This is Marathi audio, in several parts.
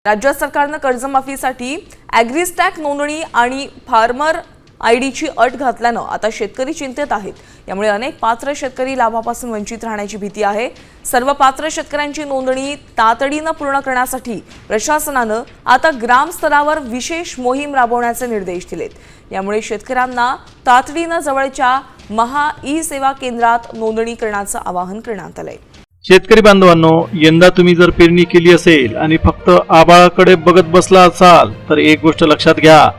राज्य सरकारनं कर्जमाफीसाठी ॲग्रीस्टॅक नोंदणी आणि फार्मर आयडीची अट घातल्यानं आता शेतकरी चिंतेत आहेत। यामुळे अनेक पात्र शेतकरी लाभापासून वंचित राहण्याची भीती आहे। सर्व पात्र शेतकऱ्यांची नोंदणी तातडीनं पूर्ण करण्यासाठी प्रशासनानं आता ग्रामस्तरावर विशेष मोहीम राबवण्याचे निर्देश दिलेत। यामुळे शेतकऱ्यांना तातडीनं जवळच्या महा ई सेवा केंद्रात नोंदणी करण्याचं आवाहन करण्यात आलंय। शेतकरी बांधवांनो, यंदा तुम्ही जर पेरणी केली असेल आणि फक्त आबाळाकडे बघत बसला असाल तर एक गोष्ट लक्षात घ्या,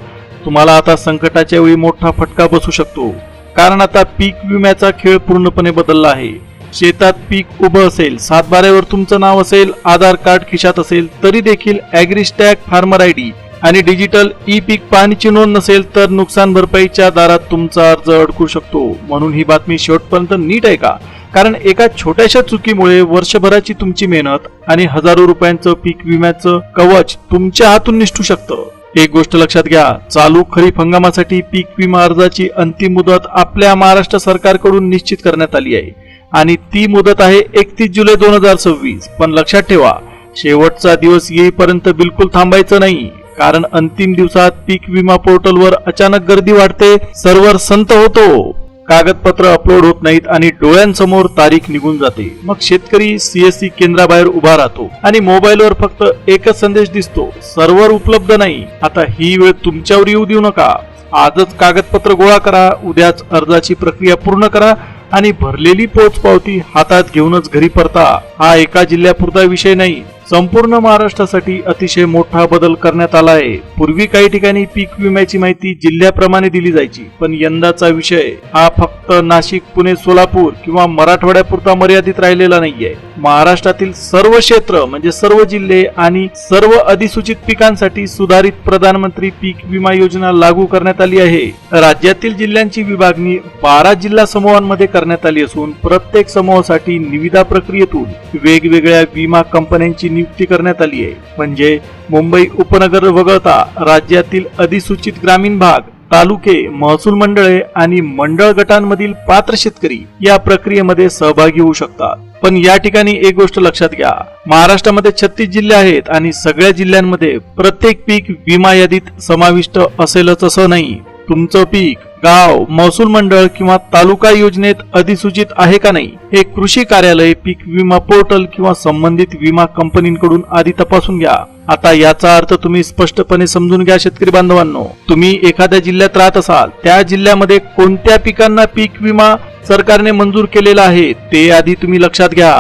तुम्हाला आता संकटाच्या वेळी मोठा फटका बसू शकतो। कारण आता पीक विम्याचा खेळ पूर्णपणे बदलला आहे। शेतात पीक उभं असेल, सातबाऱ्यावर तुमचं नाव असेल, आधार कार्ड खिशात असेल तरी देखील ॲग्रीस्टॅक फार्मर आयडी आणि डिजिटल ई पीक पाहणीची नोंद नसेल तर नुकसान भरपाईच्या दारात तुमचा अर्ज अडकू शकतो। म्हणून ही बातमी शेवटपर्यंत नीट ऐका, कारण एका छोट्याशा चुकीमुळे वर्षभराची तुमची मेहनत आणि हजारो रुपयांचं पीक विम्याचं कवच तुमच्या हातून निसटू शकतं। एक गोष्ट लक्षात घ्या, चालू खरीप हंगामासाठी पीक विमा अर्जाची अंतिम मुदत आपल्या महाराष्ट्र सरकारकडून निश्चित करण्यात आली आहे आणि ती मुदत आहे 31 जुलै 2026। पण लक्षात ठेवा, शेवटचा दिवस येईपर्यंत बिलकुल थांबायचं नाही, कारण अंतिम दिवसात पीक विमा पोर्टलवर अचानक गर्दी वाढते, सर्व्हर संत होतो, कागदपत्र अपलोड होत नाहीत आणि डोळ्यांसमोर तारीख निघून जाते। मग शेतकरी सीएससी केंद्राबाहेर उभा राहतो आणि मोबाईलवर फक्त एकच संदेश दिसतो, सर्व्हर उपलब्ध नाही। आता ही वेळ तुमच्यावर येऊ देऊ नका। आजच कागदपत्र गोळा करा, उद्याच अर्जाची प्रक्रिया पूर्ण करा आणि भरलेली पोचपावती हातात घेऊनच घरी परता। हा एका जिल्ह्यापुरता विषय नाही, संपूर्ण महाराष्ट्रासाठी अतिशय मोठा बदल करण्यात आला आहे। पूर्वी काही ठिकाणी पीक विम्याची माहिती जिल्ह्याप्रमाणे दिली जायची, पण यंदाचा विषय हा फक्त नाशिक, पुणे, सोलापूर किंवा मराठवाड्यापुरता मर्यादित राहिलेला नाहीये। महाराष्ट्रातील सर्व क्षेत्र म्हणजे सर्व जिल्हे आणि सर्व अधिसूचित पिकांसाठी सुधारित प्रधानमंत्री पीक विमा योजना लागू करण्यात आली आहे। राज्यातील जिल्ह्यांची विभागणी 12 जिल्हा समूहांमध्ये करण्यात आली असून प्रत्येक समूहासाठी निविदा प्रक्रियेतून वेगवेगळ्या विमा कंपन्यांची नियुक्ती करण्यात आली आहे। म्हणजे मुंबई उपनगर वगळता राज्यातील अधिसूचित ग्रामीण भाग, तालुके, महसूल मंडळे आणि मंडळ गटांमधील पात्र शेतकरी या प्रक्रियेमध्ये सहभागी होऊ शकतात। पण या ठिकाणी एक गोष्ट लक्षात घ्या, महाराष्ट्रामध्ये 36 जिल्हे आहेत आणि सगळ्या जिल्ह्यांमध्ये प्रत्येक पीक विमा यादीत समाविष्ट असेलच असं नाही। तुमचं पीक, गाव, महसूल मंडळ किंवा तालुका योजनेत अधिसूचित आहे का नाही हे कृषी कार्यालय, पीक विमा पोर्टल किंवा संबंधित विमा कंपनीकडून आधी तपासून घ्या। आता याचा अर्थ तुम्ही स्पष्टपणे समजून घ्या शेतकरी बांधवांनो, तुम्ही एखाद्या जिल्ह्यात राहत असाल, त्या जिल्ह्यामध्ये कोणत्या पिकांना पीक विमा सरकारने मंजूर केलेला आहे ते आधी तुम्ही लक्षात घ्या।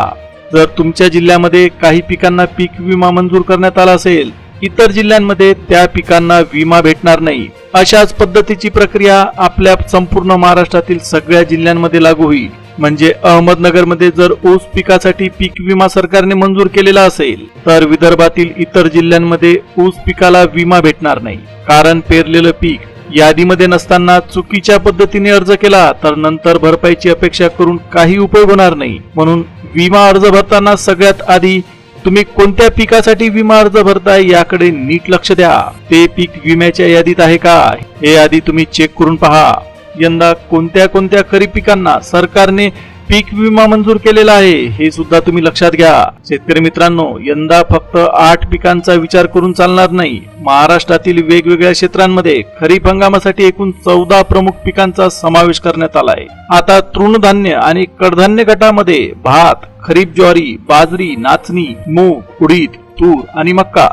जर तुमच्या जिल्ह्यामध्ये काही पिकांना पीक विमा मंजूर करण्यात आला असेल, इतर जिल्ह्यांमध्ये त्या पिकांना विमा भेटणार नाही। अशाच पद्धतीची प्रक्रिया आपल्या संपूर्ण महाराष्ट्रातील सगळ्या जिल्ह्यांमध्ये लागू होईल। म्हणजे अहमदनगरमध्ये जर ऊस पिकासाठी पीक विमा सरकारने मंजूर केलेला असेल तर विदर्भातील इतर जिल्ह्यांमध्ये ऊस पिकाला विमा भेटणार नाही, कारण पेरलेलं पीक यादीमध्ये नसताना चुकीच्या पद्धतीने अर्ज केला तर नंतर भरपाईची अपेक्षा करून काही उपयोग होणार नाही। म्हणून विमा अर्ज भरताना सगळ्यात आधी तुम्ही कोणत्या पिकासाठी विमा अर्ज भरताय याकडे नीट लक्ष द्या। ते पीक विम्याच्या यादीत आहे का हे आधी तुम्ही चेक करून पहा। यंदा कोणत्या कोणत्या खरीप पिकांना सरकारने पीक विमा मंजूर केलेला आहे हे सुद्धा तुम्ही लक्षात घ्या। शेतकरी मित्रांनो, यंदा फक्त 8 पिकांचा विचार करून चालणार नाही। महाराष्ट्रातील वेगवेगळ्या क्षेत्रांमध्ये खरीप हंगामासाठी एकूण 14 प्रमुख पिकांचा समावेश करण्यात आला आहे। आता तृणधान्य आणि कडधान्य गटामध्ये भात, खरीप ज्वारी, बाजरी, नाचणी, मूग, उडीद, तूर आणि मक्का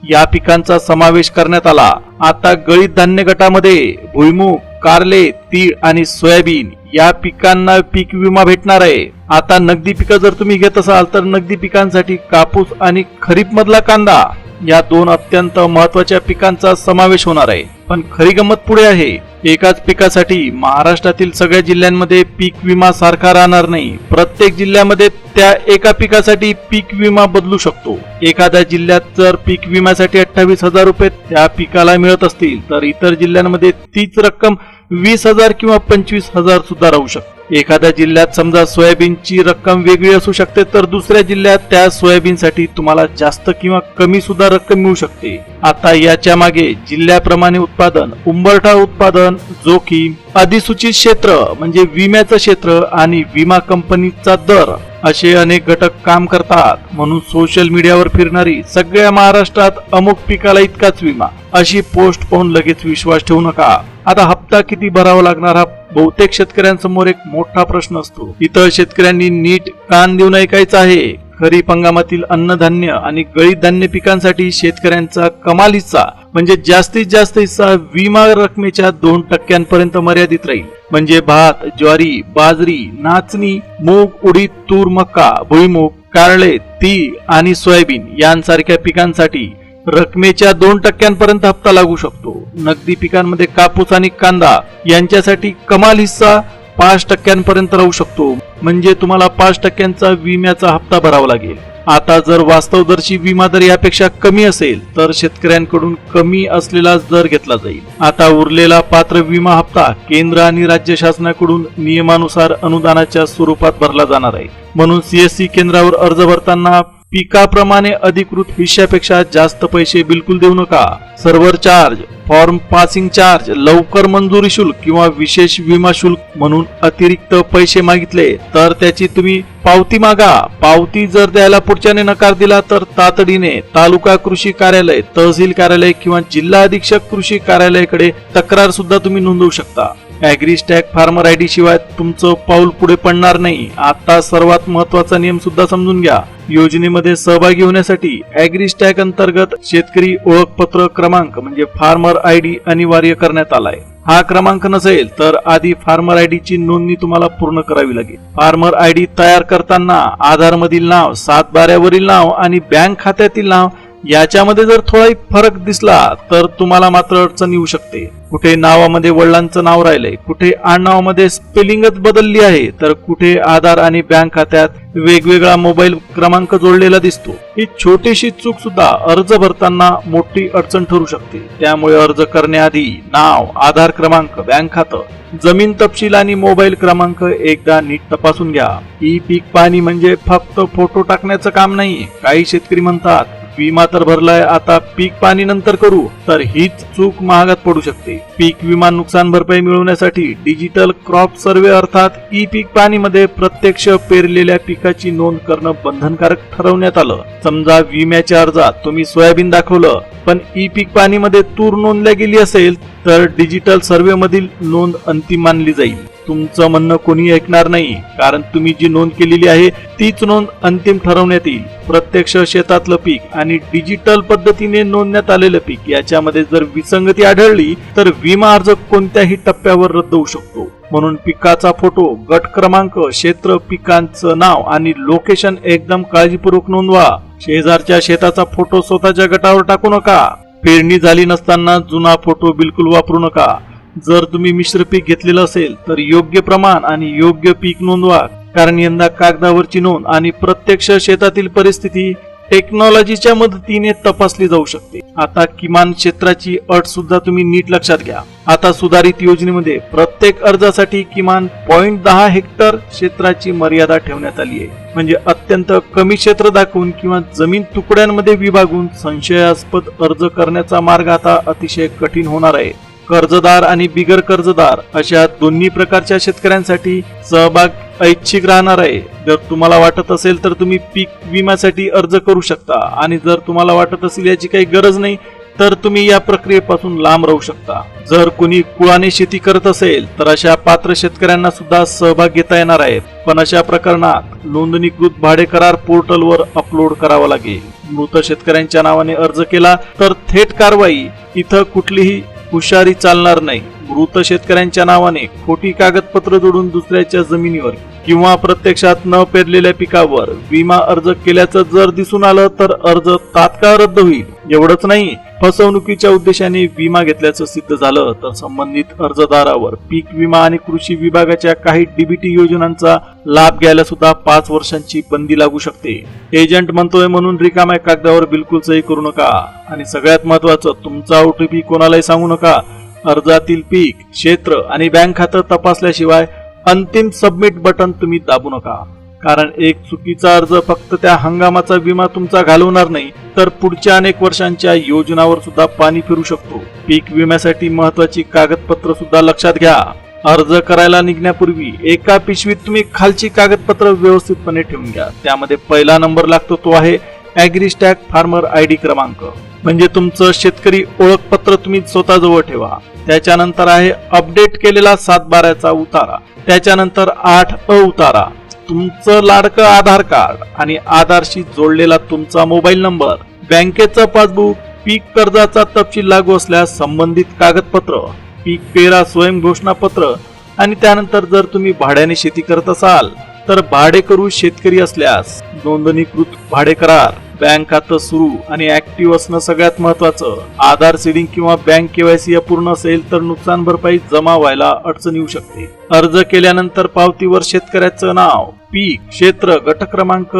या पिकांचा समावेश करण्यात आला। आता गळीत धान्य गटामध्ये भुईमूग, कारले, तीळ आणि सोयाबीन या पिकांना पीक विमा भेटणार आहे। आता नगदी पिकं जर तुम्ही घेत असाल तर नगदी पिकांसाठी कापूस आणि खरीप मधला कांदा या 2 अत्यंत महत्वाच्या पिकांचा समावेश होणार आहे। पण खरी गंमत पुढे आहे, एकाच पिकासाठी महाराष्ट्रातील सगळ्या जिल्ह्यांमध्ये पीक विमा सारखा राहणार नाही। प्रत्येक जिल्ह्यामध्ये त्या एका पिकासाठी पीक विमा बदलू शकतो। एखाद्या जिल्ह्यात जर पीक विम्यासाठी 28,000 रुपये त्या पिकाला मिळत असतील तर इतर जिल्ह्यांमध्ये तीच रक्कम 20,000 किंवा 25,000 सुद्धा राहू शकते। एखाद्या जिल्ह्यात समजा सोयाबीनची रक्कम वेगळी असू शकते तर दुसऱ्या जिल्ह्यात त्या सोयाबीनसाठी तुम्हाला जास्त किंवा कमी सुद्धा रक्कम मिळू शकते। आता याच्या मागे जिल्ह्याप्रमाणे उत्पादन, उंबरठा उत्पादन, जोखीम, अधिसूचित क्षेत्र म्हणजे विम्याचं क्षेत्र आणि विमा कंपनीचा दर असे अनेक घटक काम करतात. म्हणून सोशल मीडियावर फिरणारी सगळ्या महाराष्ट्रात अमुक पिकाला इतकाच विमा अशी पोस्ट पाहून लगेच विश्वास ठेवू नका. आता हप्ता किती भरावा लागणार हा बहुतेक शेतकऱ्यांसमोर एक मोठा प्रश्न असतो. इथं शेतकऱ्यांनी नीट कान देऊन ऐकायचं आहे. खरीप हंगामातील अन्नधान्य आणि गळीत धान्य पिकांसाठी शेतकऱ्यांचा कमाल हिस्सा म्हणजे जास्तीत जास्त हिस्सा विमा रकमेच्या 2% पर्यंत मर्यादित राहील. म्हणजे भात, ज्वारी, बाजरी, नाचणी, मूग, उडीद, तूर, मका, भुईमूग, कारळे, तीळ आणि सोयाबीन यांसारख्या पिकांसाठी रकमेच्या 2% पर्यंत हप्ता लागू शकतो. नगदी पिकांमध्ये कापूस आणि कांदा यांच्यासाठी कमाल हिस्सा 5% पर्यंत राहू शकतो. म्हणजे तुम्हाला 5% विम्याचा हप्ता भरावा लागेल. आता जर वास्तवदर्शी विमा दर यापेक्षा कमी असेल तर शेतकऱ्यांकडून कमी असलेला दर घेतला जाईल. आता उरलेला पात्र विमा हप्ता केंद्र आणि राज्य शासनाकडून नियमानुसार अनुदानाच्या स्वरूपात भरला जाणार आहे. म्हणून CSC केंद्रावर अर्ज भरताना पिकाप्रमाणे अधिकृत हिश्श्यापेक्षा जास्त पैसे बिलकुल देऊ नका. Server charge, form passing charge, लवकर मंजुरी शुल्क किंवा विशेष विमा शुल्क म्हणून अतिरिक्त पैसे मागितले तर त्याची तुम्ही पावती मागा. पावती जर द्यायला पुढच्याने नकार दिला तर तातडीने तालुका कृषी कार्यालय, तहसील कार्यालय किंवा जिल्हा अधीक्षक कृषी कार्यालयाकडे तक्रार सुद्धा तुम्ही नोंदवू शकता. ॲग्रीस्टॅक फार्मर ID शिवाय तुमचं पाऊल पुढे पडणार नाही. आता सर्वात महत्वाचा नियम सुद्धा समजून घ्या. योजनेमध्ये सहभागी होण्यासाठी ॲग्रीस्टॅक अंतर्गत शेतकरी ओळखपत्र क्रमांक म्हणजे फार्मर ID अनिवार्य करण्यात आलाय. हा क्रमांक नसेल तर आधी फार्मर ID ची नोंदणी तुम्हाला पूर्ण करावी लागेल. फार्मर ID तयार करताना आधार मधील नाव, 7/12वरील नाव आणि बँक खात्यातील नाव याच्यामध्ये जर थोडाही फरक दिसला तर तुम्हाला मात्र अडचण येऊ शकते. कुठे नावामध्ये वडिलांचं नाव राहिलंय, कुठे आडनावामध्ये स्पेलिंगच बदलली आहे, तर कुठे आधार आणि बँक खात्यात वेगवेगळा मोबाईल क्रमांक जोडलेला दिसतो. ही छोटीशी चूक सुद्धा अर्ज भरताना मोठी अडचण ठरू शकते. त्यामुळे अर्ज करण्याआधी नाव, आधार क्रमांक, बँक खातं, जमीन तपशील आणि मोबाईल क्रमांक एकदा नीट तपासून घ्या. ई पीक पाहणी म्हणजे फक्त फोटो टाकण्याचं काम नाही. काही शेतकरी म्हणतात विमा तर भरलाय, आता पीक पाणी नंतर करू, तर हीच चूक महागात पडू शकते. पीक विमा नुकसान भरपाई मिळवण्यासाठी डिजिटल क्रॉप सर्व्हे अर्थात ई पीक पाणीमध्ये प्रत्यक्ष पेरलेल्या पिकाची नोंद करणं बंधनकारक ठरवण्यात आलं. समजा विम्याच्या अर्जात तुम्ही सोयाबीन दाखवलं पण ई पीक पाणीमध्ये तूर नोंदल्या गेली असेल तर डिजिटल सर्व्हे मधील नोंद अंतिम मानली जाईल. तुमचं म्हणणं कोणी ऐकणार नाही, कारण तुम्ही जी नोंद केलेली आहे तीच नोंद अंतिम ठरवण्यात येईल. प्रत्यक्ष शेतातलं पीक आणि डिजिटल पद्धतीने नोंदण्यात आलेलं पीक याच्यामध्ये जर विसंगती आढळली तर विमा अर्ज कोणत्याही टप्प्यावर रद्द होऊ शकतो. म्हणून पिकाचा फोटो, गट क्रमांक, क्षेत्र, पिकांचं नाव आणि लोकेशन एकदम काळजीपूर्वक नोंदवा. शेजारच्या शेताचा फोटो स्वतःच्या गटावर टाकू नका. पेरणी झाली नसताना जुना फोटो बिलकुल वापरू नका. जर तुम्ही मिश्र पीक घेतलेलं असेल तर योग्य प्रमाण आणि योग्य पीक नोंदवा, कारण यंदा कागदावरची नोंद आणि प्रत्यक्ष शेतातील परिस्थिती टेक्नॉलॉजीच्या मदतीने तपासली जाऊ शकते. आता किमान क्षेत्राची अट सुद्धा तुम्ही नीट लक्षात घ्या. आता सुधारित योजनेमध्ये प्रत्येक अर्जासाठी किमान 0.10 हेक्टर क्षेत्राची मर्यादा ठेवण्यात आली आहे. म्हणजे अत्यंत कमी क्षेत्र दाखवून किंवा जमीन तुकड्यांमध्ये विभागून संशयास्पद अर्ज करण्याचा मार्ग आता अतिशय कठीण होणार आहे. कर्जदार आणि बिगर कर्जदार अशा दोन्ही प्रकारच्या शेतकऱ्यांसाठी सहभाग ऐच्छिक राहणार आहे. जर तुम्हाला वाटत असेल तर तुम्ही पीक विम्यासाठी अर्ज करू शकता आणि जर तुम्हाला वाटत असेल याची काही गरज नाही तर तुम्ही या प्रक्रियेपासून लांब राहू शकता. जर कोणी कुळाने शेती करत असेल तर अशा पात्र शेतकऱ्यांना सुद्धा सहभाग घेता येणार आहे. पण अशा प्रकरणात नोंदणीकृत भाडे करार पोर्टलवर अपलोड करावा लागेल. मृत शेतकऱ्यांच्या नावाने अर्ज केला तर थेट कारवाई. इथं कुठलीही हुशारी चालणार नाही. मृत शेतकऱ्यांच्या नावाने खोटी कागदपत्र जोडून दुसऱ्याच्या जमिनीवर किंवा प्रत्यक्षात न पेरलेल्या पिकावर विमा अर्ज केल्याचं जर दिसून आलं तर अर्ज तात्काळ रद्द होईल. एवढंच नाही, फसवणुकीच्या उद्देशाने विमा घेतल्याचं सिद्ध झालं तर संबंधित अर्जदारावर पीक विमा आणि कृषी विभागाच्या काही DBT योजनांचा लाभ घ्यायला सुद्धा 5 वर्षांची बंदी लागू शकते. एजंट म्हणतोय म्हणून रिकाम्या कागदावर बिलकुल सही करू नका. आणि सगळ्यात महत्वाचं, तुमचा OTP कोणालाही सांगू नका. अर्जातील पीक, क्षेत्र आणि बँक खातं तपासल्याशिवाय अंतिम सबमिट बटन तुम्ही दाबू नका. कारण एक चुकीचा अर्ज फक्त त्या हंगामाचा विमा तुमचा घालवणार नाही तर पुढच्या अनेक वर्षांच्या योजनावर सुद्धा पाणी फिरू शकतो. पीक विम्यासाठी महत्वाची कागदपत्र सुद्धा लक्षात घ्या. अर्ज करायला निघण्यापूर्वी एका पिशवीत तुम्ही खालची कागदपत्र व्यवस्थितपणे ठेवून घ्या. त्यामध्ये पहिला नंबर लागतो तो आहे ॲग्रीस्टॅक फार्मर ID क्रमांक, म्हणजे तुमचं शेतकरी ओळखपत्र तुम्ही स्वतःजवळ ठेवा. त्याच्यानंतर आहे अपडेट केलेला 7/12चा उतारा. त्याच्यानंतर 8 उतारा, तुमचं लाडकं आधार कार्ड आणि आधारशी जोडलेला तुमचा मोबाईल नंबर, बँकेचं पासबुक, पीक कर्जाचा तपशील लागू असल्यास संबंधित कागदपत्र, पीक पेरा स्वयंघोषणापत्र आणि त्यानंतर जर तुम्ही भाड्याने शेती करत असाल तर भाडेकरू शेतकरी असल्यास नोंदणीकृत भाडे करार, बँक खातं सुरू आणि ऍक्टिव्ह असणं सगळ्यात महत्वाचं. आधार सीडिंग किंवा बँक KYC अपूर्ण असेल तर नुकसान भरपाई जमा व्हायला अडचण येऊ शकते. अर्ज केल्यानंतर पावतीवर शेतकऱ्याचं नाव, पीक, क्षेत्र, गट क्रमांक,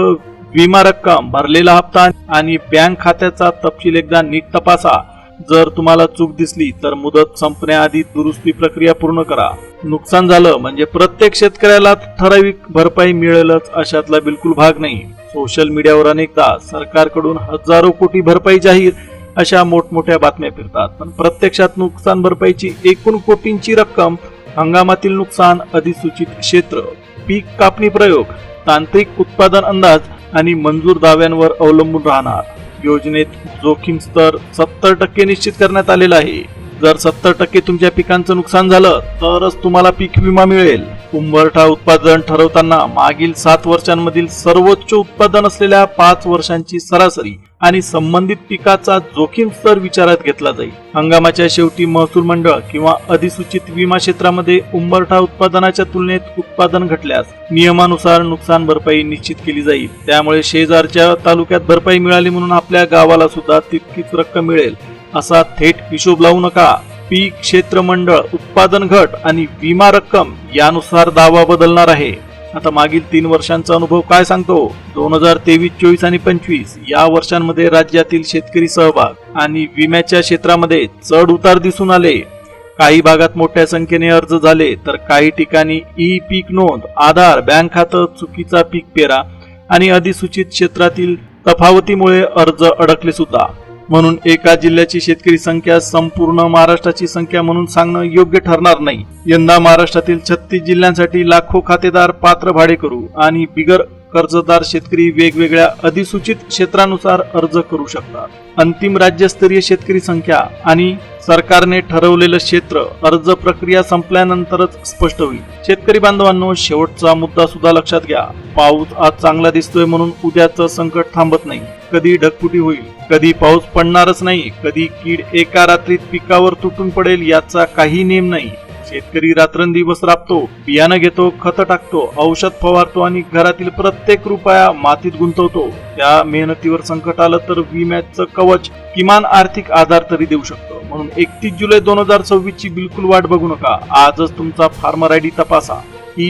विमा रक्कम, भरलेला हप्ता आणि बँक खात्याचा तपशील एकदा नीट तपासा. जर तुम्हाला चूक दिसली तर मुदत संपण्याआधी दुरुस्ती प्रक्रिया पूर्ण करा. नुकसान झालं म्हणजे प्रत्येक शेतकऱ्याला ठराविक भरपाई मिळेलच अशातला बिलकुल भाग नाही. सोशल मीडियावर अनेकदा सरकारकडून हजारो कोटी भरपाई जाहीर अशा मोठमोठ्या बातम्या फिरतात, पण प्रत्यक्षात नुकसान भरपाईची एकूण कोटींची रक्कम हंगामातील नुकसान, अधिसूचित क्षेत्र, पीक कापणी प्रयोग, तांत्रिक उत्पादन अंदाज आणि मंजूर दाव्यांवर अवलंबून राहणार. योजनेत जोखीम स्तर 70% निश्चित करण्यात आलेला आहे. जर 70% तुमच्या पिकांचं नुकसान झालं तरच तुम्हाला पीक विमा मिळेल. उंबरठा उत्पादन ठरवताना मागील 7 वर्षांमधील सर्वोच्च उत्पादन असलेल्या 5 वर्षांची सरासरी आणि संबंधित पिकाचा जोखीम स्तर विचारात घेतला जाईल. हंगामाच्या शेवटी महसूल मंडळ किंवा अधिसूचित विमा क्षेत्रामध्ये उंबरठा उत्पादनाच्या तुलनेत उत्पादन घटल्यास नियमानुसार नुकसान भरपाई निश्चित केली जाईल. त्यामुळे शेजारच्या तालुक्यात भरपाई मिळाली म्हणून आपल्या गावाला सुद्धा तितकीच रक्कम मिळेल असा थेट हिशोब लावू नका. पीक, क्षेत्र, मंडळ, उत्पादन घट आणि विमा रक्कम यानुसार दावा बदलणार आहे. आता मागील 3 वर्षांचा अनुभव काय सांगतो? 2023, 24 आणि 25 या वर्षांमध्ये राज्यातील शेतकरी सहभाग आणि विम्याच्या क्षेत्रामध्ये चढ उतार दिसून आले. काही भागात मोठ्या संख्येने अर्ज झाले तर काही ठिकाणी पीक नोंद, आधार, बँक खातं, चुकीचा पीक पेरा आणि अधिसूचित क्षेत्रातील तफावतीमुळे अर्ज अडकले सुद्धा. म्हणून एका जिल्ह्याची शेतकरी संख्या संपूर्ण महाराष्ट्राची संख्या म्हणून सांगणं योग्य ठरणार नाही. यंदा महाराष्ट्रातील 36 जिल्ह्यांसाठी लाखो खातेदार, पात्र भाडेकरू आणि बिगर कर्जदार शेतकरी वेगवेगळ्या अधिसूचित क्षेत्रानुसार अर्ज करू शकतात. अंतिम राज्यस्तरीय शेतकरी संख्या आणि सरकारने ठरवलेलं क्षेत्र अर्ज प्रक्रिया संपल्यानंतरच स्पष्ट होईल. शेतकरी बांधवांनो, शेवटचा मुद्दा सुद्धा लक्षात घ्या. पाऊस आज चांगला दिसतोय म्हणून उद्याचं संकट थांबत नाही. कधी ढगफुटी होईल, कधी पाऊस पडणारच नाही, कधी कीड एका रात्रीत पिकावर तुटून पडेल याचा काही नेम नाही. शेतकरी रात्रंदिवस राबतो, बियाणं घेतो, खत टाकतो, औषध फवारतो आणि घरातील प्रत्येक रुपया मातीत गुंतवतो. त्या मेहनतीवर संकट आलं तर विम्याचं कवच, किमान आर्थिक आधार तरी देऊ शकतो. म्हणून 31 जुलै 2026 ची बिलकुल वाट बघू नका. आजच तुमचा फार्मर ID तपासा.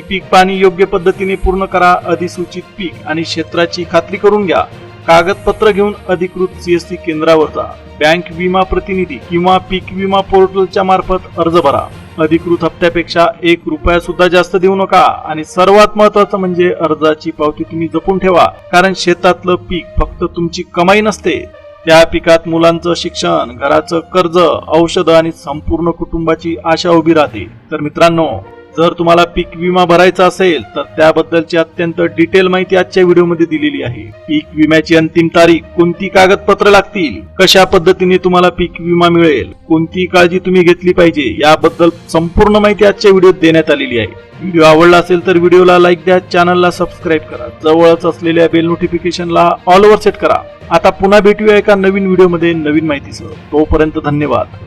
पीक पाणी योग्य पद्धतीने पूर्ण करा. अधिसूचित पीक आणि क्षेत्राची खात्री करून घ्या. कागदपत्र घेऊन अधिकृत CSC केंद्रावर जा. बँक, विमा प्रतिनिधी किंवा पीक विमा पोर्टलच्या मार्फत अर्ज भरा. अधिकृत हप्त्यापेक्षा 1 रुपया सुद्धा जास्त देऊ नका. आणि सर्वात महत्वाचं म्हणजे अर्जाची पावती तुम्ही जपून ठेवा, कारण शेतातलं पीक फक्त तुमची कमाई नसते. त्या पिकात मुलांचं शिक्षण, घराचं कर्ज, औषधं आणि संपूर्ण कुटुंबाची आशा उभी राहते. तर मित्रांनो, जर तुम्हाला पीक विमा भरायचा असेल तर त्याबद्दलची अत्यंत डिटेल माहिती आजच्या व्हिडिओमध्ये दिलेली आहे. पीक विम्याची अंतिम तारीख, कोणती कागदपत्र लागतील, कशा पद्धतीने तुम्हाला पीक विमा मिळेल, कोणती काळजी तुम्ही घेतली पाहिजे याबद्दल संपूर्ण माहिती आजच्या व्हिडिओत देण्यात आलेली आहे. व्हिडिओ आवडला असेल तर व्हिडिओला लाईक द्या, चॅनलला सबस्क्राईब करा, जवळच असलेल्या बेल नोटिफिकेशनला ऑल वर सेट करा. आता पुन्हा भेटूया एका नवीन व्हिडिओमध्ये नवीन माहितीसह. तोपर्यंत धन्यवाद.